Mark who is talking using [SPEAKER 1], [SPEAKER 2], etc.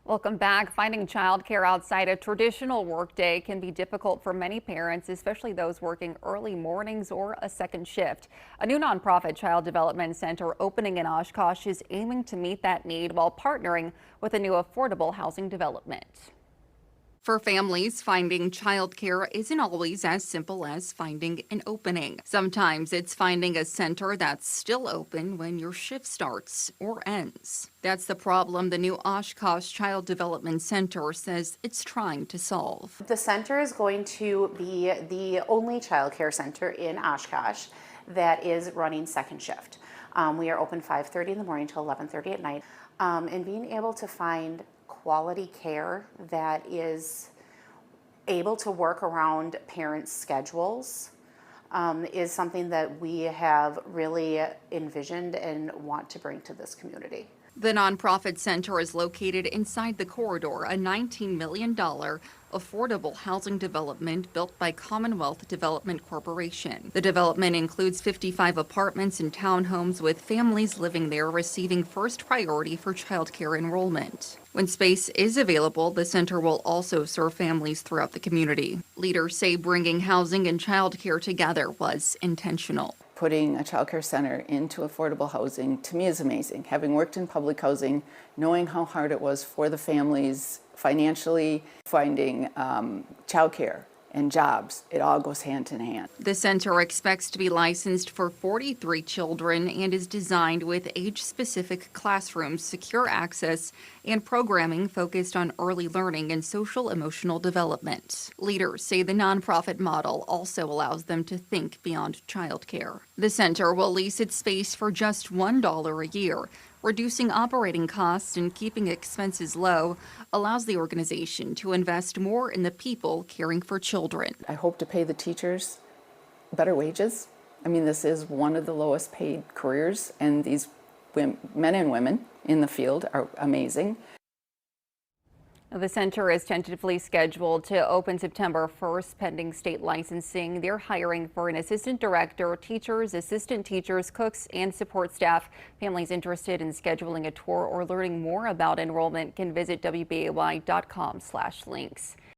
[SPEAKER 1] Welcome back. Finding childcare outside a traditional workday can be difficult for many parents, especially those working early mornings or a second shift. A new nonprofit child development center opening in Oshkosh is aiming to meet that need while partnering with a new affordable housing development. For families, finding childcare isn't always as simple as finding an opening. Sometimes it's finding a center that's still open when your shift starts or ends. That's the problem the new Oshkosh Child Development Center says it's trying to solve.
[SPEAKER 2] The center is going to be the only childcare center in Oshkosh that is running second shift. We are open 5:30 in the morning till 11:30 at night, and being able to find quality care that is able to work around parents' schedules is something that we have really envisioned and want to bring to this community.
[SPEAKER 1] The nonprofit center is located inside the corridor, a $19 million affordable housing development built by Commonwealth Development Corporation. The development includes 55 apartments and townhomes, with families living there receiving first priority for childcare enrollment. When space is available, the center will also serve families throughout the community. Leaders say bringing housing and childcare together was intentional.
[SPEAKER 3] Putting a child care center into affordable housing, to me, is amazing. Having worked in public housing, knowing how hard it was for the families financially, finding child care and jobs, it all goes hand in hand.
[SPEAKER 1] The center expects to be licensed for 43 children and is designed with age-specific classrooms, secure access, and programming focused on early learning and social-emotional development. Leaders say the nonprofit model also allows them to think beyond childcare. The center will lease its space for just $1 a year. Reducing operating costs and keeping expenses low allows the organization to invest more in the people caring for children.
[SPEAKER 3] I hope to pay the teachers better wages. I mean, this is one of the lowest paid careers, and these men and women in the field are amazing.
[SPEAKER 1] The center is tentatively scheduled to open September 1st, pending state licensing. They're hiring for an assistant director, teachers, assistant teachers, cooks, and support staff. Families interested in scheduling a tour or learning more about enrollment can visit WBAY.com/links.